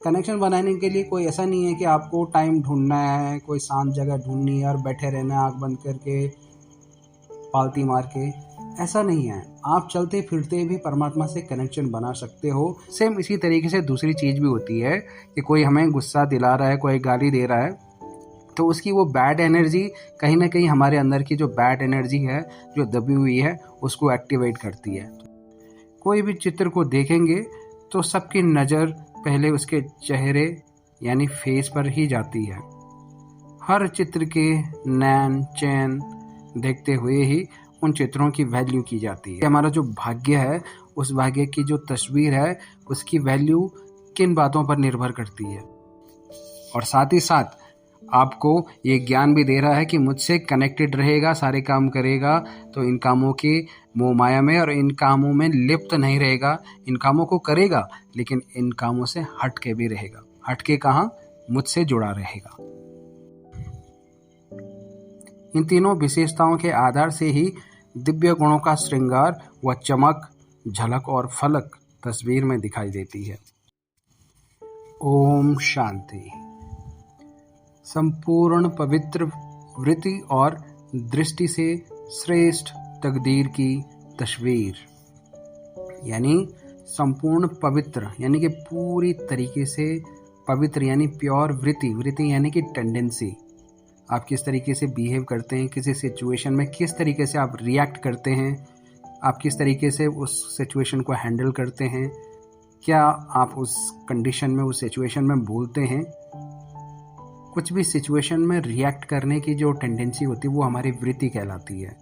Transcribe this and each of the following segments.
Connection बनाने के लिए कोई ऐसा नहीं है कि आपको टाइम ढूंढना है, कोई शांत जगह ढूंढनी है और बैठे रहना है आँख बंद करके, पालती मार के। ऐसा नहीं है, आप चलते फिरते भी परमात्मा से कनेक्शन बना सकते हो। सेम इसी तरीके से दूसरी चीज़ भी होती है कि कोई हमें गुस्सा दिला रहा है, कोई गाली दे रहा है, तो उसकी वो बैड एनर्जी कहीं ना कहीं हमारे अंदर की जो बैड एनर्जी है, जो दबी हुई है, उसको एक्टिवेट करती है। कोई भी चित्र को देखेंगे तो सबकी नज़र पहले उसके चेहरे यानी फेस पर ही जाती है। हर चित्र के नैन चैन देखते हुए ही उन चित्रों की वैल्यू की जाती है। हमारा जो भाग्य है, उस भाग्य की जो तस्वीर है, उसकी वैल्यू किन बातों पर निर्भर करती है। और साथ ही साथ आपको ये ज्ञान भी दे रहा है कि मुझसे कनेक्टेड रहेगा, सारे काम करेगा, तो इन कामों के मोह माया में और इन कामों में लिप्त नहीं रहेगा। इन कामों को करेगा लेकिन इन कामों से हट के भी रहेगा। हट के कहाँ? मुझसे जुड़ा रहेगा। इन तीनों विशेषताओं के आधार से ही दिव्य गुणों का श्रृंगार व चमक, झलक और फलक तस्वीर में दिखाई देती है। ओम शांति। संपूर्ण पवित्र वृत्ति और दृष्टि से श्रेष्ठ तकदीर की तस्वीर, यानी संपूर्ण पवित्र यानी कि पूरी तरीके से पवित्र, यानी प्योर वृत्ति। वृत्ति यानी कि टेंडेंसी। आप किस तरीके से बिहेव करते हैं, किसी सिचुएशन में किस तरीके से आप रिएक्ट करते हैं, आप किस तरीके से उस सिचुएशन को हैंडल करते हैं, क्या आप उस कंडीशन में, उस सिचुएशन में बोलते हैं। कुछ भी सिचुएशन में रिएक्ट करने की जो टेंडेंसी होती है वो हमारी वृत्ति कहलाती है।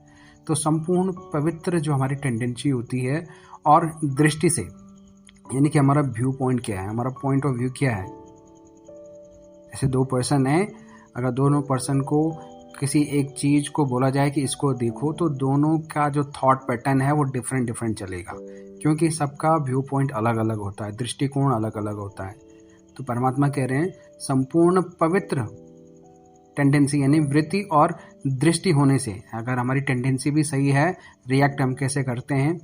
तो संपूर्ण पवित्र जो हमारी टेंडेंसी होती है, और दृष्टि से यानी कि हमारा व्यू पॉइंट क्या है, हमारा पॉइंट ऑफ व्यू क्या है। ऐसे दो पर्सन हैं, अगर दोनों पर्सन को किसी एक चीज़ को बोला जाए कि इसको देखो, तो दोनों का जो थॉट पैटर्न है वो डिफरेंट चलेगा, क्योंकि सबका व्यू पॉइंट अलग अलग होता है, दृष्टिकोण अलग अलग होता है। तो परमात्मा कह रहे हैं संपूर्ण पवित्र टेंडेंसी यानी वृत्ति और दृष्टि होने से, अगर हमारी टेंडेंसी भी सही है, रिएक्ट हम कैसे करते हैं,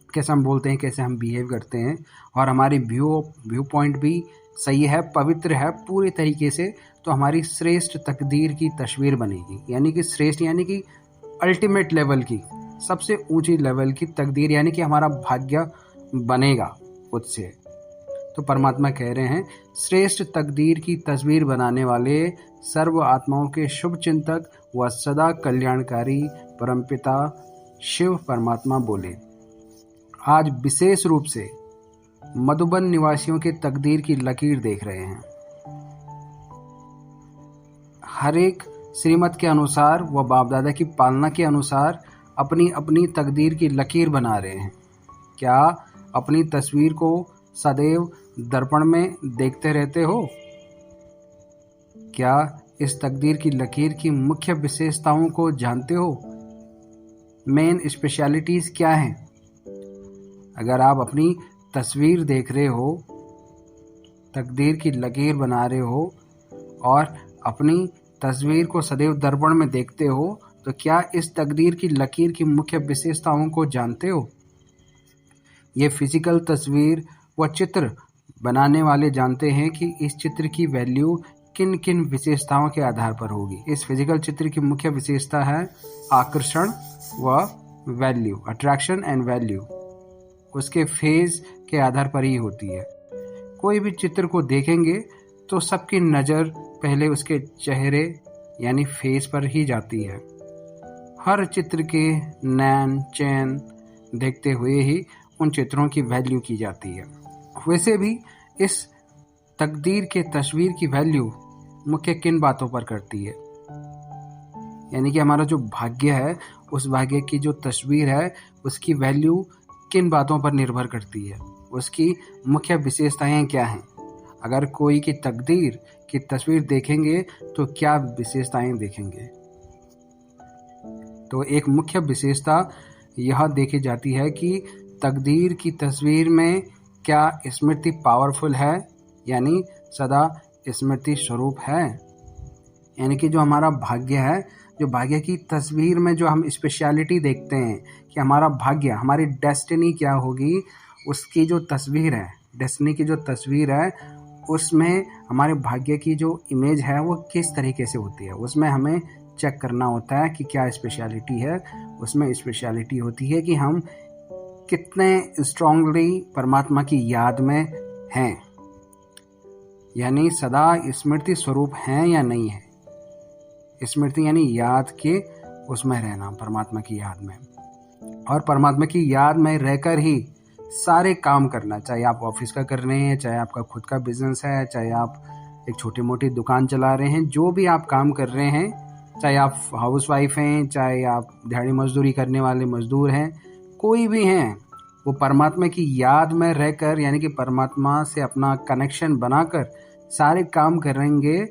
कैसे हम बोलते हैं, कैसे हम बिहेव करते हैं, और हमारी व्यू पॉइंट भी सही है, पवित्र है पूरी तरीके से, तो हमारी श्रेष्ठ तकदीर की तस्वीर बनेगी। यानी कि श्रेष्ठ यानी कि अल्टीमेट लेवल की, सबसे ऊंची लेवल की तकदीर, यानी कि हमारा भाग्य बनेगा उससे। तो परमात्मा कह रहे हैं श्रेष्ठ तकदीर की तस्वीर बनाने वाले सर्व आत्माओं के शुभ चिंतक व सदा कल्याणकारी परमपिता शिव परमात्मा बोले, आज विशेष रूप से मधुबन निवासियों के तकदीर की लकीर देख रहे हैं। हर एक श्रीमत के अनुसार व बाप दादा की पालना के अनुसार अपनी अपनी तकदीर की लकीर बना रहे हैं। क्या अपनी तस्वीर को सदैव दर्पण में देखते रहते हो? क्या इस तकदीर की लकीर की मुख्य विशेषताओं को जानते हो? मेन स्पेशलिटीज क्या हैं? अगर आप अपनी तस्वीर देख रहे हो, तकदीर की लकीर बना रहे हो और अपनी तस्वीर को सदैव दर्पण में देखते हो, तो क्या इस तकदीर की लकीर की मुख्य विशेषताओं को जानते हो? ये फिजिकल तस्वीर व चित्र बनाने वाले जानते हैं कि इस चित्र की वैल्यू किन किन विशेषताओं के आधार पर होगी। इस फिजिकल चित्र की मुख्य विशेषता है आकर्षण व वैल्यू, अट्रैक्शन एंड वैल्यू। उसके फेज के आधार पर ही होती है। कोई भी चित्र को देखेंगे तो सबकी नज़र पहले उसके चेहरे यानी फेस पर ही जाती है। हर चित्र के नैन चैन देखते हुए ही उन चित्रों की वैल्यू की जाती है। वैसे भी इस तकदीर के तस्वीर की वैल्यू मुख्य किन बातों पर करती है, यानी कि हमारा जो भाग्य है, उस भाग्य की जो तस्वीर है, उसकी वैल्यू किन बातों पर निर्भर करती है, उसकी मुख्य विशेषताएं क्या हैं। अगर कोई की तकदीर की तस्वीर देखेंगे तो क्या विशेषताएं देखेंगे? तो एक मुख्य विशेषता यह देखी जाती है कि तकदीर की तस्वीर में क्या स्मृति पावरफुल है, यानी सदा स्मृति स्वरूप है। यानी कि जो हमारा भाग्य है, जो भाग्य की तस्वीर में जो हम स्पेशलिटी देखते हैं कि हमारा भाग्य, हमारी डेस्टिनी क्या होगी, उसकी जो तस्वीर है, डेस्टिनी की जो तस्वीर है, उसमें हमारे भाग्य की जो इमेज है वो किस तरीके से होती है, उसमें हमें चेक करना होता है कि क्या स्पेशलिटी है। उसमें स्पेशलिटी होती है कि हम कितने स्ट्रांगली परमात्मा की याद में हैं, यानी सदा स्मृति स्वरूप हैं या नहीं है। स्मृति यानी याद के उसमें रहना, परमात्मा की याद में, और परमात्मा की याद में रहकर ही सारे काम करना, चाहे आप ऑफिस का कर रहे हैं, चाहे आपका खुद का बिजनेस है, चाहे आप एक छोटी मोटी दुकान चला रहे हैं, जो भी आप काम कर रहे हैं, चाहे आप हाउस वाइफ हैं, चाहे आप दिहाड़ी मजदूरी करने वाले मजदूर हैं, कोई भी हैं, वो परमात्मा की याद में रहकर यानी कि परमात्मा से अपना कनेक्शन बनाकर सारे काम करेंगे,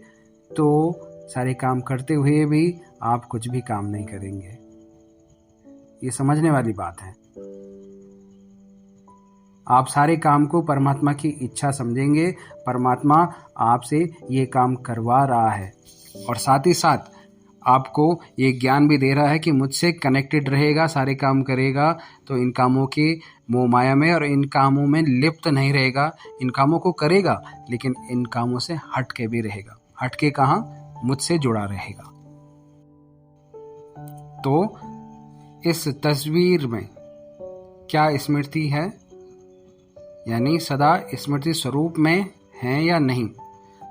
तो सारे काम करते हुए भी आप कुछ भी काम नहीं करेंगे। ये समझने वाली बात है। आप सारे काम को परमात्मा की इच्छा समझेंगे, परमात्मा आपसे ये काम करवा रहा है, और साथ ही साथ आपको ये ज्ञान भी दे रहा है कि मुझसे कनेक्टेड रहेगा, सारे काम करेगा, तो इन कामों के मोह माया में और इन कामों में लिप्त नहीं रहेगा। इन कामों को करेगा लेकिन इन कामों से हट के भी रहेगा। हट के कहाँ? मुझसे जुड़ा रहेगा। तो इस तस्वीर में क्या स्मृति है, यानी सदा स्मृति स्वरूप में है या नहीं।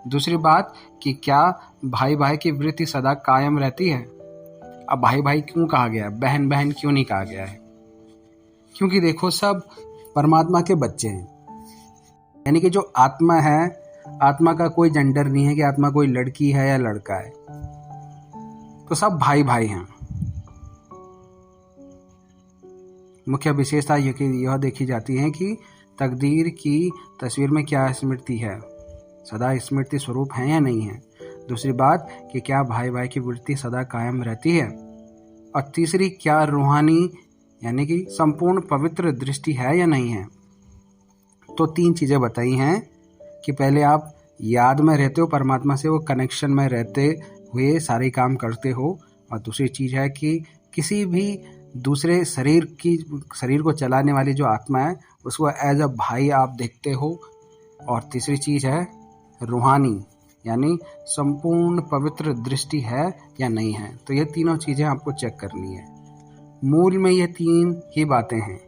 दूसरी बात कि क्या भाई भाई की वृत्ति सदा कायम रहती है। अब भाई भाई क्यों कहा गया है, बहन बहन क्यों नहीं कहा गया है? क्योंकि देखो, सब परमात्मा के बच्चे हैं, यानी कि जो आत्मा है, आत्मा का कोई जेंडर नहीं है कि आत्मा कोई लड़की है या लड़का है, तो सब भाई भाई हैं। मुख्य विशेषता यह देखी जाती है कि तकदीर की तस्वीर में क्या स्मृति है, सदा स्मृति स्वरूप है या नहीं है। दूसरी बात कि क्या भाई भाई की वृत्ति सदा कायम रहती है। और तीसरी, क्या रूहानी यानी कि संपूर्ण पवित्र दृष्टि है या नहीं है। तो 3 चीज़ें बताई हैं कि पहले आप याद में रहते हो परमात्मा से, वो कनेक्शन में रहते हुए सारे काम करते हो, और दूसरी चीज़ है कि किसी भी दूसरे शरीर को चलाने वाली जो आत्मा है उसको एज अ भाई आप देखते हो। और तीसरी चीज़ है रूहानी, यानी संपूर्ण पवित्र दृष्टि है या नहीं है। तो ये तीनों चीज़ें आपको चेक करनी है। मूल में ये 3 ही बातें हैं,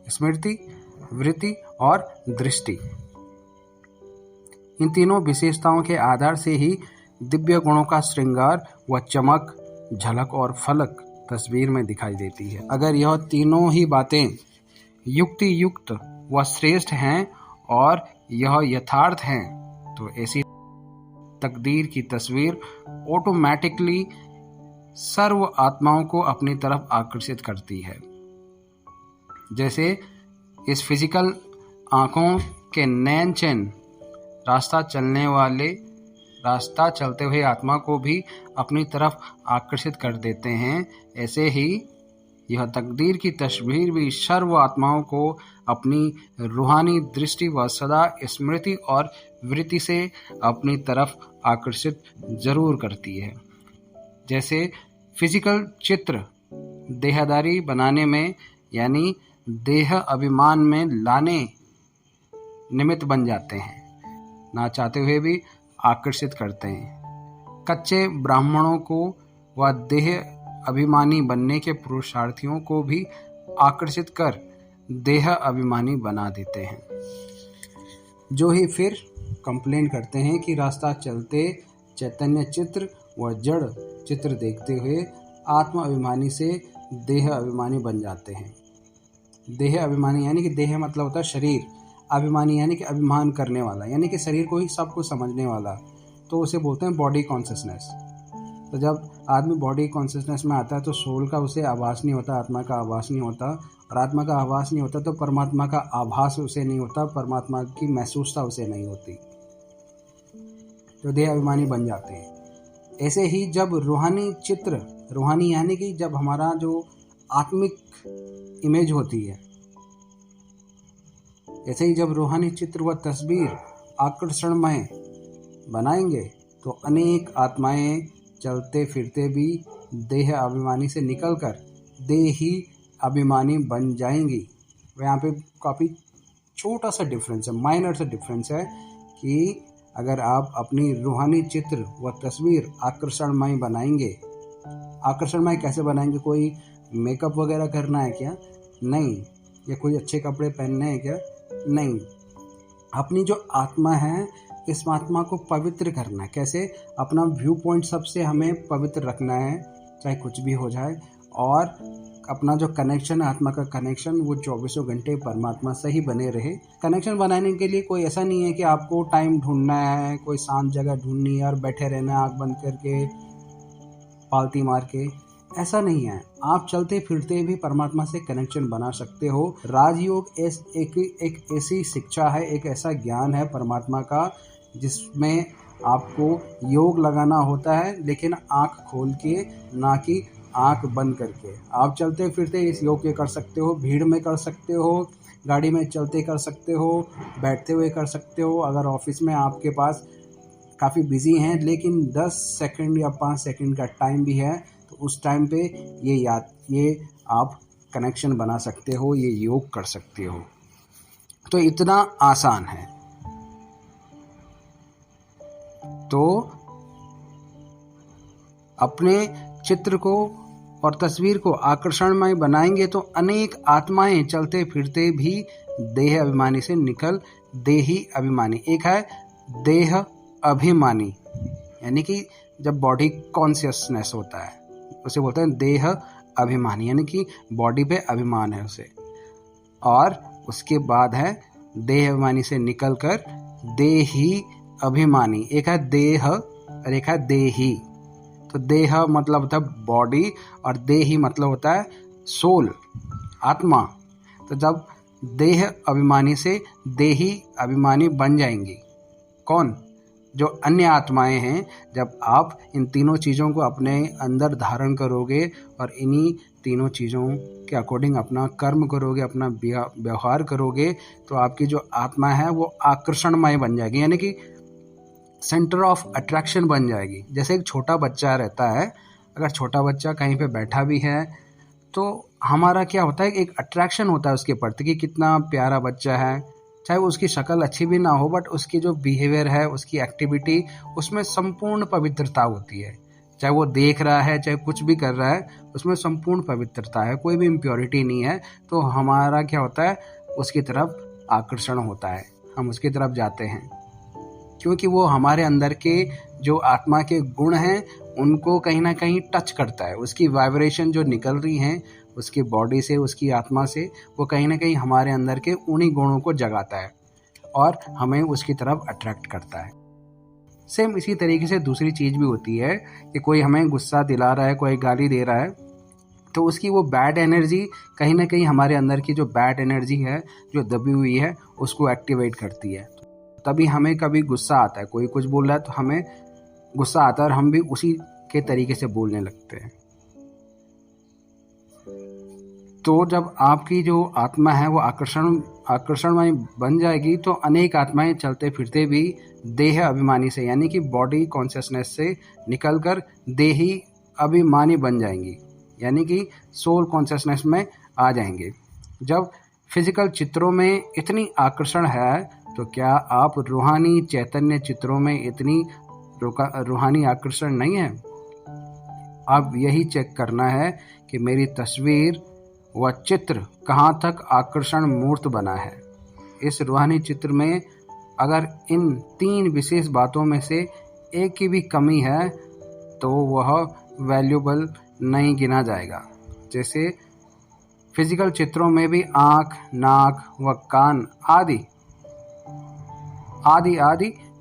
स्मृति, वृत्ति और दृष्टि। इन तीनों विशेषताओं के आधार से ही दिव्य गुणों का श्रृंगार व चमक, झलक और फलक तस्वीर में दिखाई देती है। अगर यह तीनों ही बातें युक्ति युक्त व श्रेष्ठ हैं और यह यथार्थ हैं, तो ऐसी तकदीर की तस्वीर ऑटोमेटिकली सर्व आत्माओं को अपनी तरफ आकर्षित करती है। जैसे इस फिजिकल आंखों के नैन चैन रास्ता चलते हुए आत्मा को भी अपनी तरफ आकर्षित कर देते हैं, ऐसे ही यह तकदीर की तस्वीर भी सर्व आत्माओं को अपनी रूहानी दृष्टि व सदा स्मृति और वृत्ति से अपनी तरफ आकर्षित जरूर करती है। जैसे फिजिकल चित्र देहदारी बनाने में यानी देह अभिमान में लाने निमित्त बन जाते हैं, ना चाहते हुए भी आकर्षित करते हैं। कच्चे ब्राह्मणों को व देह अभिमानी बनने के पुरुषार्थियों को भी आकर्षित कर देह अभिमानी बना देते हैं, जो ही फिर कंप्लेन करते हैं कि रास्ता चलते चैतन्य चित्र व जड़ चित्र देखते हुए आत्म अभिमानी से देह अभिमानी बन जाते हैं। देह अभिमानी यानी कि देह मतलब होता है शरीर, अभिमानी यानी कि अभिमान करने वाला, यानी कि शरीर को ही सब कुछ समझने वाला, तो उसे बोलते हैं बॉडी कॉन्शियसनेस। तो जब आदमी बॉडी कॉन्शियसनेस में आता है तो सोल का उसे आभास नहीं होता, आत्मा का आभास नहीं होता, और आत्मा का आभास नहीं होता तो परमात्मा का आभास उसे नहीं होता, परमात्मा की महसूसता उसे नहीं होती, तो देह अभिमानी बन जाते हैं। ऐसे ही जब रूहानी चित्र, रूहानी यानी कि जब हमारा जो आत्मिक इमेज होती है, ऐसे ही जब रूहानी चित्र व तस्वीर आकर्षणमय बनाएंगे तो अनेक आत्माएं चलते फिरते भी देह अभिमानी से निकलकर देही अभिमानी बन जाएंगी। यहाँ पे काफ़ी छोटा सा डिफरेंस है, माइनर सा डिफरेंस है कि अगर आप अपनी रूहानी चित्र व तस्वीर आकर्षणमय बनाएंगे। आकर्षणमय कैसे बनाएंगे? कोई मेकअप वगैरह करना है क्या? नहीं। या कोई अच्छे कपड़े पहनने हैं क्या? नहीं। अपनी जो आत्मा है, इस आत्मा को पवित्र करना है। कैसे? अपना व्यू पॉइंट सबसे हमें पवित्र रखना है, चाहे कुछ भी हो जाए। और अपना जो कनेक्शन है, आत्मा का कनेक्शन, वो 24 घंटे परमात्मा से ही बने रहे। कनेक्शन बनाने के लिए कोई ऐसा नहीं है कि आपको टाइम ढूंढना है, कोई शांत जगह ढूंढनी है और बैठे रहना है आँख बंद करके, पालती मार के। ऐसा नहीं है। आप चलते फिरते भी परमात्मा से कनेक्शन बना सकते हो। राजयोग एक ऐसी शिक्षा है, एक ऐसा ज्ञान है परमात्मा का, जिसमें आपको योग लगाना होता है, लेकिन आँख खोल के, ना कि आँख बंद करके। आप चलते फिरते इस योग के कर सकते हो, भीड़ में कर सकते हो, गाड़ी में चलते कर सकते हो, बैठते हुए कर सकते हो। अगर ऑफिस में आपके पास काफ़ी बिजी हैं लेकिन 10 सेकंड या 5 सेकंड का टाइम भी है, तो उस टाइम पे ये आप कनेक्शन बना सकते हो, ये योग कर सकते हो। तो इतना आसान है। तो अपने चित्र को और तस्वीर को आकर्षणमय बनाएंगे तो अनेक आत्माएं चलते फिरते भी देह अभिमानी से निकल देही अभिमानी। एक है देह अभिमानी, यानी कि जब बॉडी कॉन्शियसनेस होता है उसे बोलते हैं देह अभिमानी, यानी कि बॉडी पे अभिमान है उसे। और उसके बाद है देह अभिमानी से निकलकर देही अभिमानी। एक है देह और एक है देही। तो देह मतलब होता है बॉडी और देही मतलब होता है सोल, आत्मा। तो जब देह अभिमानी से देही अभिमानी बन जाएंगी, कौन? जो अन्य आत्माएं हैं। जब आप इन तीनों चीज़ों को अपने अंदर धारण करोगे और इन्हीं तीनों चीज़ों के अकॉर्डिंग अपना कर्म करोगे, अपना व्यवहार करोगे, तो आपकी जो आत्मा है वो आकर्षणमय बन जाएगी, यानी कि सेंटर ऑफ अट्रैक्शन बन जाएगी। जैसे एक छोटा बच्चा रहता है, अगर छोटा बच्चा कहीं पे बैठा भी है तो हमारा क्या होता है, एक अट्रैक्शन होता है उसके प्रति कि कितना प्यारा बच्चा है। चाहे उसकी शक्ल अच्छी भी ना हो, बट उसकी जो बिहेवियर है, उसकी एक्टिविटी, उसमें संपूर्ण पवित्रता होती है। चाहे वो देख रहा है, चाहे कुछ भी कर रहा है, उसमें संपूर्ण पवित्रता है, कोई भी इम्प्योरिटी नहीं है। तो हमारा क्या होता है, उसकी तरफ आकर्षण होता है, हम उसकी तरफ जाते हैं, क्योंकि वो हमारे अंदर के जो आत्मा के गुण हैं उनको कहीं ना कहीं टच करता है। उसकी वाइब्रेशन जो निकल रही हैं उसकी बॉडी से, उसकी आत्मा से, वो कहीं ना कहीं हमारे अंदर के उन्हीं गुणों को जगाता है और हमें उसकी तरफ अट्रैक्ट करता है। सेम इसी तरीके से दूसरी चीज़ भी होती है कि कोई हमें गुस्सा दिला रहा है, कोई गाली दे रहा है, तो उसकी वो बैड एनर्जी कहीं ना कहीं हमारे अंदर की जो बैड एनर्जी है, जो दबी हुई है, उसको एक्टिवेट करती है। तभी हमें कभी गुस्सा आता है, कोई कुछ बोल रहा है तो हमें गुस्सा आता है और हम भी उसी के तरीके से बोलने लगते हैं। तो जब आपकी जो आत्मा है वो आकर्षणमय बन जाएगी तो अनेक आत्माएं चलते फिरते भी देह अभिमानी से, यानी कि बॉडी कॉन्शियसनेस से निकलकर देही अभिमानी बन जाएंगी, यानी कि सोल कॉन्शियसनेस में आ जाएंगे। जब फिजिकल चित्रों में इतनी आकर्षण है तो क्या आप रूहानी चैतन्य चित्रों में इतनी रूहानी आकर्षण नहीं है? अब यही चेक करना है कि मेरी तस्वीर व चित्र कहाँ तक आकर्षण मूर्त बना है। इस रूहानी चित्र में अगर इन 3 विशेष बातों में से एक की भी कमी है तो वह वैल्यूबल नहीं गिना जाएगा। जैसे फिजिकल चित्रों में भी आँख, नाक व कान आदि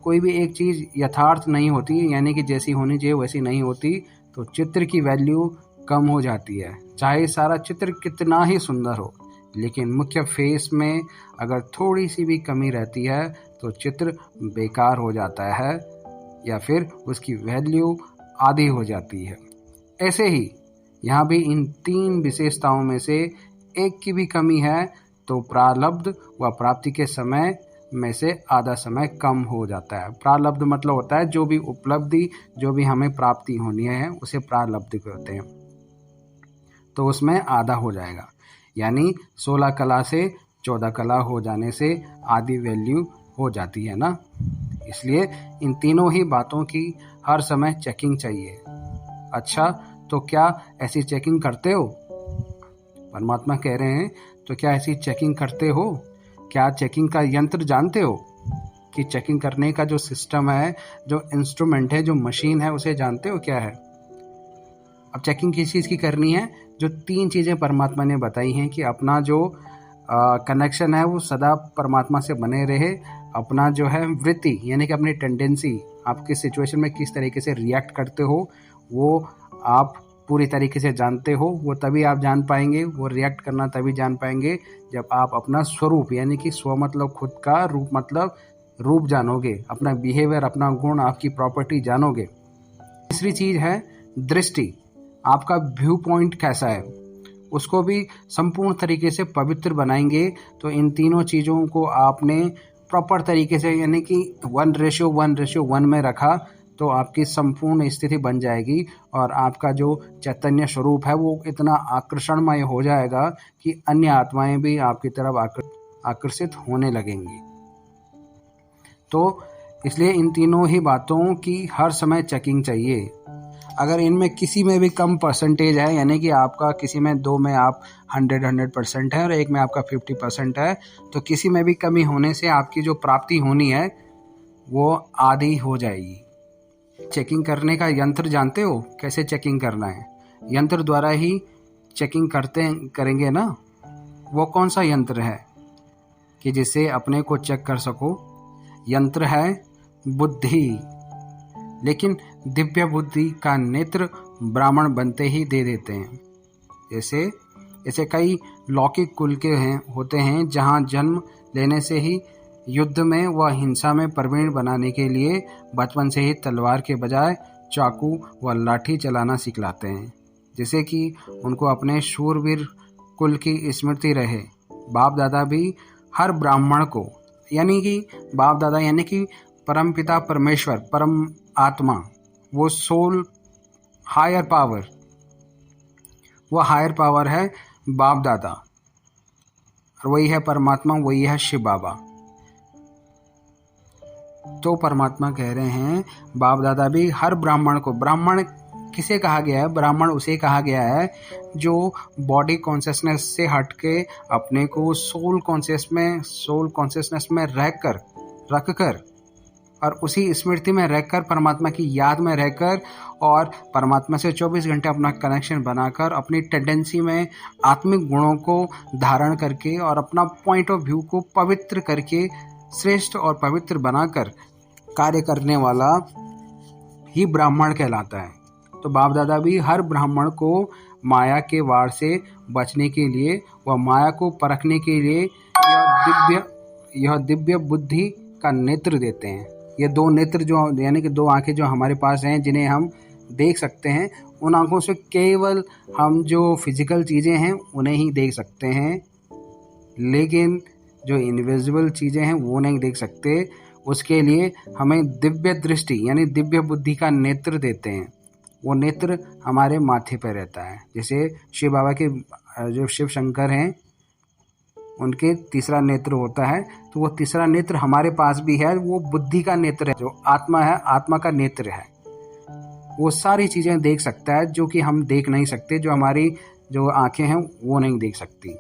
कोई भी एक चीज़ यथार्थ नहीं होती, यानी कि जैसी होनी चाहिए वैसी नहीं होती, तो चित्र की वैल्यू कम हो जाती है। चाहे सारा चित्र कितना ही सुंदर हो, लेकिन मुख्य फेस में अगर थोड़ी सी भी कमी रहती है तो चित्र बेकार हो जाता है या फिर उसकी वैल्यू आधी हो जाती है। ऐसे ही यहाँ भी इन 3 विशेषताओं में से एक की भी कमी है तो प्रारब्ध व प्राप्ति के समय में से आधा समय कम हो जाता है। प्रारब्ध मतलब होता है जो भी उपलब्धि, जो भी हमें प्राप्ति होनी है उसे प्रारब्ध कहते हैं, तो उसमें आधा हो जाएगा। यानी 16 कला से 14 कला हो जाने से आधी वैल्यू हो जाती है ना। इसलिए इन तीनों ही बातों की हर समय चेकिंग चाहिए। अच्छा, तो क्या ऐसी चेकिंग करते हो? परमात्मा कह रहे हैं, तो क्या ऐसी चेकिंग करते हो? क्या चेकिंग का यंत्र जानते हो कि चेकिंग करने का जो सिस्टम है, जो इंस्ट्रूमेंट है, जो मशीन है, उसे जानते हो क्या है? अब चेकिंग किस चीज़ की करनी है? जो 3 चीज़ें परमात्मा ने बताई हैं कि अपना जो कनेक्शन है वो सदा परमात्मा से बने रहे। अपना जो है वृत्ति यानी कि अपनी टेंडेंसी, आप किस सिचुएशन में किस तरीके से रिएक्ट करते हो वो आप पूरी तरीके से जानते हो। वो तभी आप जान पाएंगे, वो रिएक्ट करना तभी जान पाएंगे जब आप अपना स्वरूप यानी कि स्व मतलब खुद का, रूप मतलब रूप जानोगे, अपना बिहेवियर, अपना गुण, आपकी प्रॉपर्टी जानोगे। तीसरी चीज़ है दृष्टि। आपका व्यू पॉइंट कैसा है, उसको भी संपूर्ण तरीके से पवित्र बनाएंगे। तो इन तीनों चीज़ों को आपने प्रॉपर तरीके से यानी कि 1:1:1 में रखा तो आपकी संपूर्ण स्थिति बन जाएगी और आपका जो चैतन्य स्वरूप है वो इतना आकर्षणमय हो जाएगा कि अन्य आत्माएं भी आपकी तरफ आकर्षित होने लगेंगी। तो इसलिए इन तीनों ही बातों की हर समय चेकिंग चाहिए। अगर इनमें किसी में भी कम परसेंटेज है, यानी कि आपका किसी में 2 में आप 100% है और एक में आपका 50% है, तो किसी में भी कमी होने से आपकी जो प्राप्ति होनी है वो आधी हो जाएगी। चेकिंग करने का यंत्र जानते हो कैसे चेकिंग करना है? यंत्र द्वारा ही चेकिंग करेंगे ना। वो कौन सा यंत्र है कि जिससे अपने को चेक कर सको? यंत्र है बुद्धि। लेकिन दिव्य बुद्धि का नेत्र ब्राह्मण बनते ही दे देते हैं। जैसे कई लौकिक कुल के होते हैं जहां जन्म लेने से ही युद्ध में व हिंसा में प्रवीण बनाने के लिए बचपन से ही तलवार के बजाय चाकू व लाठी चलाना सिखलाते हैं, जिससे कि उनको अपने शूरवीर कुल की स्मृति रहे। बाप दादा भी हर ब्राह्मण को, यानी कि बाप दादा यानी कि परम पिता परमेश्वर, परम आत्मा, वो सोल, हायर पावर, वो हायर पावर है बाप दादा, और वही है परमात्मा, वही है शिव बाबा। तो परमात्मा कह रहे हैं बाप दादा भी हर ब्राह्मण को, ब्राह्मण किसे कहा गया है? ब्राह्मण उसे कहा गया है जो बॉडी कॉन्शियसनेस से हटके अपने को सोल कॉन्शियसनेस में रखकर और उसी स्मृति में रहकर, परमात्मा की याद में रहकर और परमात्मा से 24 घंटे अपना कनेक्शन बनाकर अपनी टेंडेंसी में आत्मिक गुणों को धारण करके और अपना पॉइंट ऑफ व्यू को पवित्र करके श्रेष्ठ और पवित्र बनाकर कार्य करने वाला ही ब्राह्मण कहलाता है। तो बाप दादा भी हर ब्राह्मण को माया के वार से बचने के लिए व माया को परखने के लिए यह दिव्य बुद्धि का नेत्र देते हैं। ये 2 नेत्र जो यानी कि 2 आंखें जो हमारे पास हैं, जिन्हें हम देख सकते हैं, उन आंखों से केवल हम जो फिजिकल चीज़ें हैं उन्हें ही देख सकते हैं, लेकिन जो इनविजिबल चीज़ें हैं वो नहीं देख सकते। उसके लिए हमें दिव्य दृष्टि यानी दिव्य बुद्धि का नेत्र देते हैं। वो नेत्र हमारे माथे पर रहता है। जैसे शिव बाबा के जो शिव शंकर हैं उनके तीसरा नेत्र होता है, तो वो तीसरा नेत्र हमारे पास भी है। वो बुद्धि का नेत्र है, जो आत्मा है, आत्मा का नेत्र है। वो सारी चीज़ें देख सकता है जो कि हम देख नहीं सकते, जो हमारी जो आंखें हैं वो नहीं देख सकती।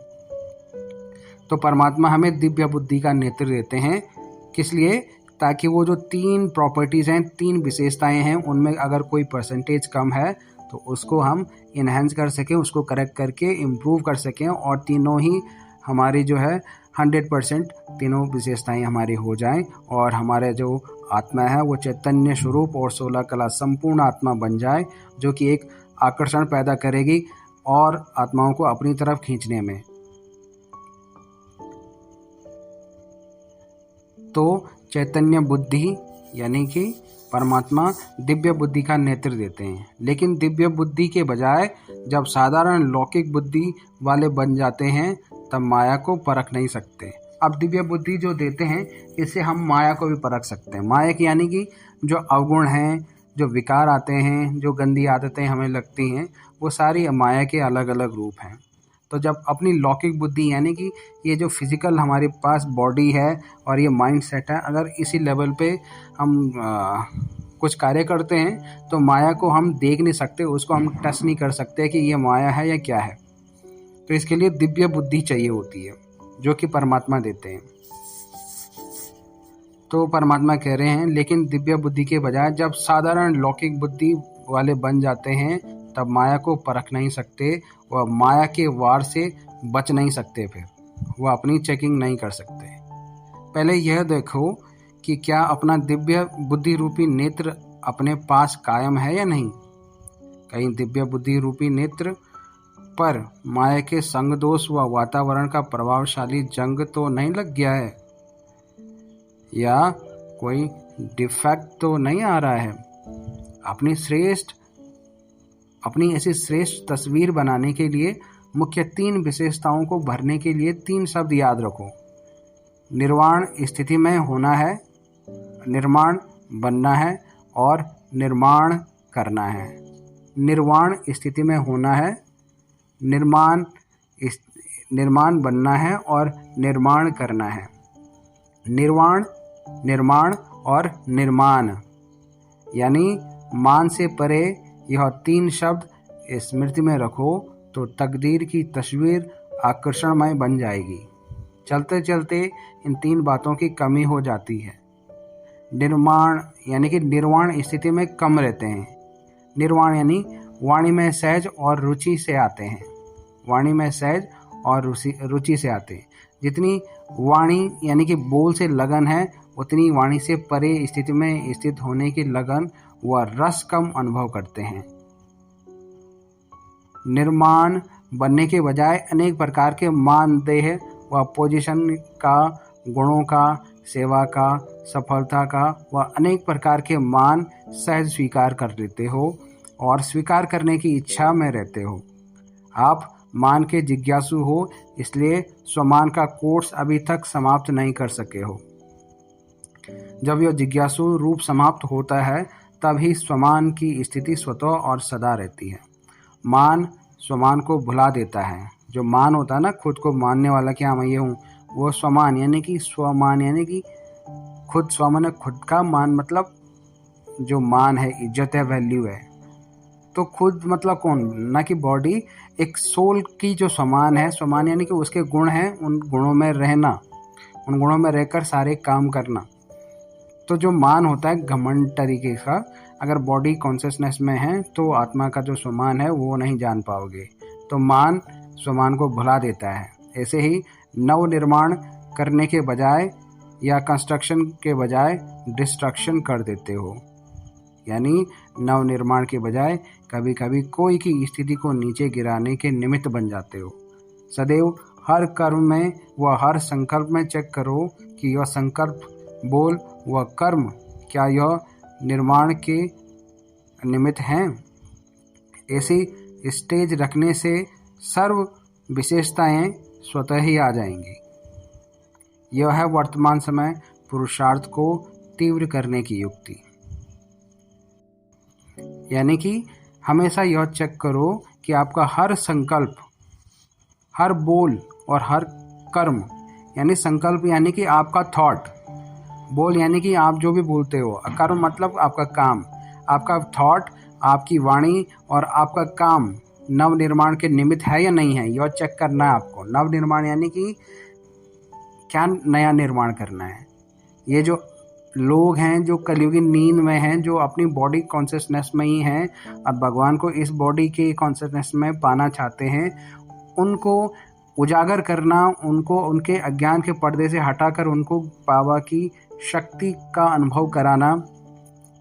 तो परमात्मा हमें दिव्य बुद्धि का नेत्र देते हैं। किस लिए? ताकि वो जो 3 प्रॉपर्टीज़ हैं, 3 विशेषताएं हैं, उनमें अगर कोई परसेंटेज कम है तो उसको हम इन्हेंस कर सकें, उसको करेक्ट करके इम्प्रूव कर सकें और तीनों ही हमारी जो है 100% तीनों विशेषताएं हमारी हो जाएं और हमारे जो आत्मा है वो चैतन्य स्वरूप और 16 कला संपूर्ण आत्मा बन जाए, जो कि एक आकर्षण पैदा करेगी और आत्माओं को अपनी तरफ खींचने में। तो चैतन्य बुद्धि यानी कि परमात्मा दिव्य बुद्धि का नेत्र देते हैं। लेकिन दिव्य बुद्धि के बजाय जब साधारण लौकिक बुद्धि वाले बन जाते हैं तब माया को परख नहीं सकते। अब दिव्य बुद्धि जो देते हैं इससे हम माया को भी परख सकते हैं। माया की यानी कि जो अवगुण हैं, जो विकार आते हैं, जो गंदी आदतें हमें लगती हैं, वो सारी माया के अलग अलग रूप हैं। तो जब अपनी लौकिक बुद्धि यानी कि ये जो फिजिकल हमारे पास बॉडी है और ये माइंड सेट है, अगर इसी लेवल पे हम कुछ कार्य करते हैं तो माया को हम देख नहीं सकते, उसको हम टच नहीं कर सकते कि ये माया है या क्या है। तो इसके लिए दिव्य बुद्धि चाहिए होती है जो कि परमात्मा देते हैं। तो परमात्मा कह रहे हैं लेकिन दिव्य बुद्धि के बजाय जब साधारण लौकिक बुद्धि वाले बन जाते हैं तब माया को परख नहीं सकते, वह माया के वार से बच नहीं सकते, फिर वह अपनी चेकिंग नहीं कर सकते। पहले यह देखो कि क्या अपना दिव्य बुद्धि रूपी नेत्र अपने पास कायम है या नहीं। कहीं दिव्य बुद्धि रूपी नेत्र पर माया के संग दोष व वातावरण का प्रभावशाली जंग तो नहीं लग गया है, या कोई डिफेक्ट तो नहीं आ रहा है। अपनी ऐसी श्रेष्ठ तस्वीर बनाने के लिए मुख्य 3 विशेषताओं को भरने के लिए 3 शब्द याद रखो। निर्वाण स्थिति में होना है, निर्माण बनना है और निर्माण करना है। निर्वाण स्थिति में होना है, निर्माण बनना है और निर्माण करना है। निर्वाण, निर्माण और निर्माण यानी मान से परे यह 3 शब्द स्मृति में रखो तो तकदीर की तस्वीर आकर्षणमय बन जाएगी। चलते चलते इन 3 बातों की कमी हो जाती है। निर्माण यानी कि निर्वाण स्थिति में कम रहते हैं। निर्वाण यानी वाणी में सहज और रुचि से आते हैं। वाणी में सहज और रुचि से आते हैं। जितनी वाणी यानी कि बोल से लगन है, उतनी वाणी से परे स्थिति में स्थित होने की लगन व रस कम अनुभव करते हैं। निर्माण बनने के बजाय अनेक प्रकार के मानदेह व पोजीशन का, गुणों का, सेवा का, सफलता का व अनेक प्रकार के मान सहज स्वीकार कर लेते हो और स्वीकार करने की इच्छा में रहते हो। आप मान के जिज्ञासु हो, इसलिए स्वमान का कोर्स अभी तक समाप्त नहीं कर सके हो। जब यह जिज्ञासु रूप समाप्त होता है तभी स्वमान की स्थिति स्वतः और सदा रहती है। मान स्वमान को भुला देता है। जो मान होता है ना, खुद को मानने वाला कि हाँ मैं ये हूँ, वो स्वमान यानी कि स्वमान यानी कि खुद, स्वमान खुद का, मान मतलब जो मान है, इज्जत है, वैल्यू है। तो खुद मतलब कौन, ना कि बॉडी, एक सोल की जो स्वमान है। स्वमान यानी कि उसके गुण हैं, उन गुणों में रहना, उन गुणों में रहकर सारे काम करना। तो जो मान होता है घमंड तरीके का, अगर बॉडी कॉन्शियसनेस में है तो आत्मा का जो स्वमान है वो नहीं जान पाओगे। तो मान स्वमान को भुला देता है। ऐसे ही नव निर्माण करने के बजाय या कंस्ट्रक्शन के बजाय डिस्ट्रक्शन कर देते हो। यानी नव निर्माण के बजाय कभी कभी कोई की स्थिति को नीचे गिराने के निमित्त बन जाते हो। सदैव हर कर्म में व हर संकल्प में चेक करो कि यह संकल्प, बोल व कर्म क्या यह निर्माण के निमित्त हैं। ऐसी स्टेज रखने से सर्व विशेषताएं स्वतः ही आ जाएंगी। यह है वर्तमान समय पुरुषार्थ को तीव्र करने की युक्ति। यानी कि हमेशा यह चेक करो कि आपका हर संकल्प, हर बोल और हर कर्म, यानी संकल्प यानी कि आपका थॉट, बोल यानी कि आप जो भी बोलते हो, कर्म मतलब आपका काम, आपका थॉट, आपकी वाणी और आपका काम नव निर्माण के निमित्त है या नहीं है, यह चेक करना है आपको। नव निर्माण यानी कि क्या नया निर्माण करना है। ये जो लोग हैं जो कलयुगी नींद में हैं, जो अपनी बॉडी कॉन्शियसनेस में ही हैं और भगवान को इस बॉडी के कॉन्शियसनेस में पाना चाहते हैं, उनको उजागर करना, उनको उनके अज्ञान के पर्दे से हटाकर उनको बाबा की शक्ति का अनुभव कराना,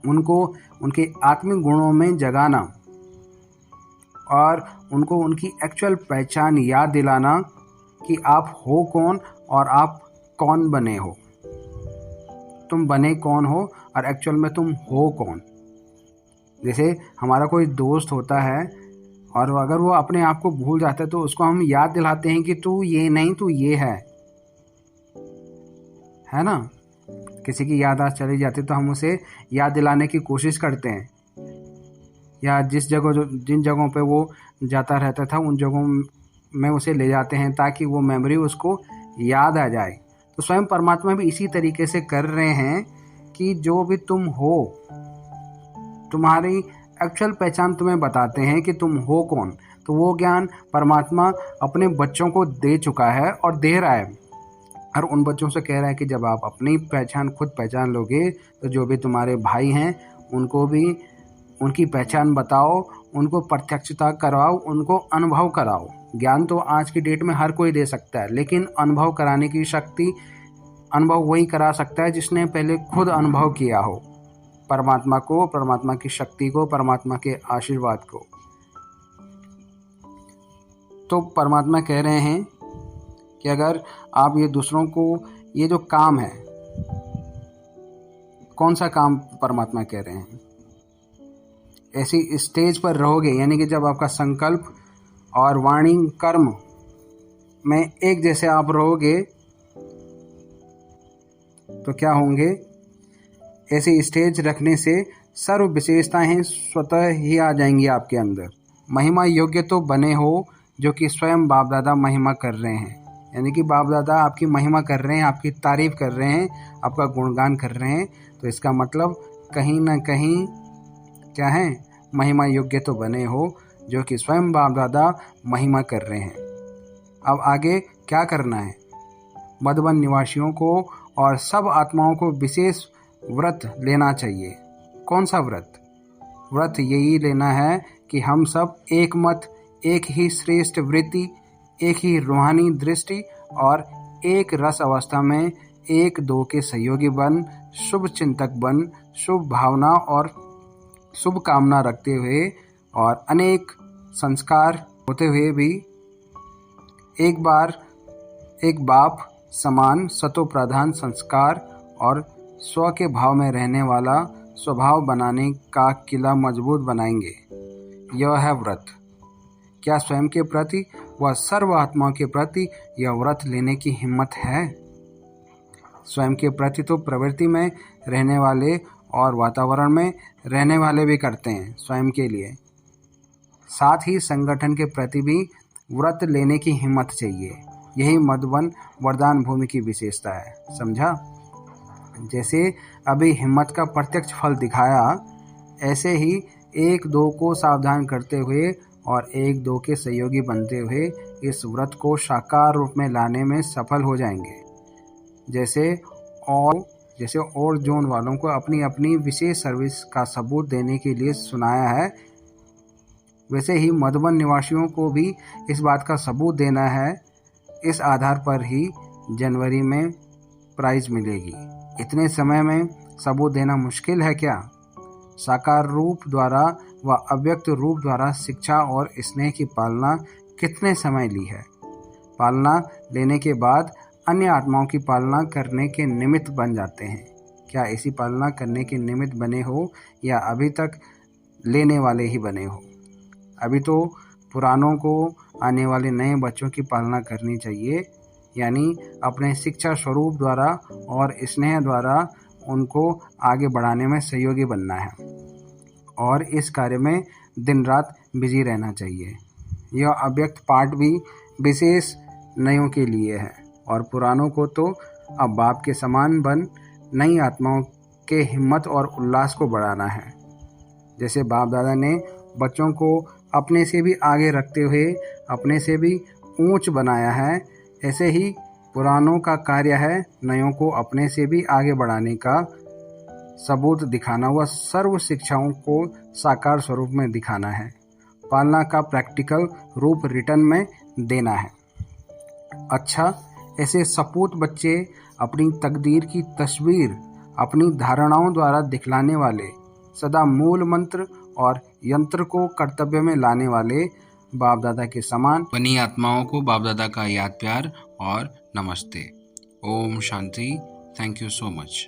उनको उनके आत्मिक गुणों में जगाना और उनको उनकी एक्चुअल पहचान याद दिलाना कि आप हो कौन और आप कौन बने हो। तुम बने कौन हो और एक्चुअल में तुम हो कौन। जैसे हमारा कोई दोस्त होता है और अगर वो अपने आप को भूल जाता है तो उसको हम याद दिलाते हैं कि तू ये नहीं, तू ये है ना। किसी की याद आज चली जाती तो हम उसे याद दिलाने की कोशिश करते हैं, या जिन जगहों पे वो जाता रहता था उन जगहों में उसे ले जाते हैं ताकि वो मेमोरी उसको याद आ जाए। तो स्वयं परमात्मा भी इसी तरीके से कर रहे हैं कि जो भी तुम हो, तुम्हारी एक्चुअल पहचान तुम्हें बताते हैं कि तुम हो कौन। तो वो ज्ञान परमात्मा अपने बच्चों को दे चुका है और दे रहा है, और उन बच्चों से कह रहा है कि जब आप अपनी पहचान खुद पहचान लोगे तो जो भी तुम्हारे भाई हैं उनको भी उनकी पहचान बताओ, उनको प्रत्यक्षता करवाओ, उनको अनुभव कराओ। ज्ञान तो आज की डेट में हर कोई दे सकता है, लेकिन अनुभव कराने की शक्ति अनुभव वही करा सकता है जिसने पहले खुद अनुभव किया हो परमात्मा को, परमात्मा की शक्ति को, परमात्मा के आशीर्वाद को। तो परमात्मा कह रहे हैं कि अगर आप ये दूसरों को, ये जो काम है, कौन सा काम परमात्मा कह रहे हैं, ऐसी स्टेज पर रहोगे, यानी कि जब आपका संकल्प और वाणी कर्म में एक जैसे आप रहोगे तो क्या होंगे, ऐसी स्टेज रखने से सर्व विशेषताएं स्वतः ही आ जाएंगी आपके अंदर। महिमा योग्य तो बने हो जो कि स्वयं बाप दादा महिमा कर रहे हैं, यानी कि बाप दादा आपकी महिमा कर रहे हैं, आपकी तारीफ कर रहे हैं, आपका गुणगान कर रहे हैं। तो इसका मतलब कहीं ना कहीं क्या है, महिमा योग्य तो बने हो जो कि स्वयं बाप दादा महिमा कर रहे हैं। अब आगे क्या करना है, मधुबन निवासियों को और सब आत्माओं को विशेष व्रत लेना चाहिए। कौन सा व्रत? व्रत यही लेना है कि हम सब एक मत, एक ही श्रेष्ठ वृत्ति, एक ही रूहानी दृष्टि और एक रस अवस्था में एक दो के सहयोगी बन, शुभ चिंतक बन, शुभ भावना और शुभ कामना रखते हुए और अनेक संस्कार होते हुए भी एक बाप समान सतो प्रधान संस्कार और स्व के भाव में रहने वाला स्वभाव बनाने का किला मजबूत बनाएंगे। यह है व्रत। क्या स्वयं के प्रति व सर्व आत्माओं के प्रति यह व्रत लेने की हिम्मत है? स्वयं के प्रति तो प्रवृत्ति में रहने वाले और वातावरण में रहने वाले भी करते हैं स्वयं के लिए, साथ ही संगठन के प्रति भी व्रत लेने की हिम्मत चाहिए। यही मधुबन वरदान भूमि की विशेषता है, समझा? जैसे अभी हिम्मत का प्रत्यक्ष फल दिखाया, ऐसे ही एक दो को सावधान करते हुए और एक दो के सहयोगी बनते हुए इस व्रत को साकार रूप में लाने में सफल हो जाएंगे। जैसे और जोन वालों को अपनी अपनी विशेष सर्विस का सबूत देने के लिए सुनाया है, वैसे ही मधुबन निवासियों को भी इस बात का सबूत देना है। इस आधार पर ही जनवरी में प्राइज मिलेगी। इतने समय में सबूत देना मुश्किल है क्या? साकार रूप द्वारा व अव्यक्त रूप द्वारा शिक्षा और स्नेह की पालना कितने समय ली है? पालना लेने के बाद अन्य आत्माओं की पालना करने के निमित्त बन जाते हैं। क्या इसी पालना करने के निमित्त बने हो या अभी तक लेने वाले ही बने हो? अभी तो पुरानों को आने वाले नए बच्चों की पालना करनी चाहिए, यानी अपने शिक्षा स्वरूप द्वारा और स्नेह द्वारा उनको आगे बढ़ाने में सहयोगी बनना है और इस कार्य में दिन रात बिजी रहना चाहिए। यह अव्यक्त पाठ भी विशेष नयों के लिए है और पुरानों को तो अब बाप के समान बन नई आत्माओं के हिम्मत और उल्लास को बढ़ाना है। जैसे बाप दादा ने बच्चों को अपने से भी आगे रखते हुए अपने से भी ऊंच बनाया है, ऐसे ही पुरानों का कार्य है नयों को अपने से भी आगे बढ़ाने का सबूत दिखाना व सर्व शिक्षाओं को साकार स्वरूप में दिखाना है। पालना का प्रैक्टिकल रूप रिटर्न में देना है। अच्छा, ऐसे सपूत बच्चे अपनी तकदीर की तस्वीर अपनी धारणाओं द्वारा दिखलाने वाले, सदा मूल मंत्र और यंत्र को कर्तव्य में लाने वाले बाप दादा के समान बनी आत्माओं को बाप दादा का याद प्यार और नमस्ते। ओम शांति। Thank you so much.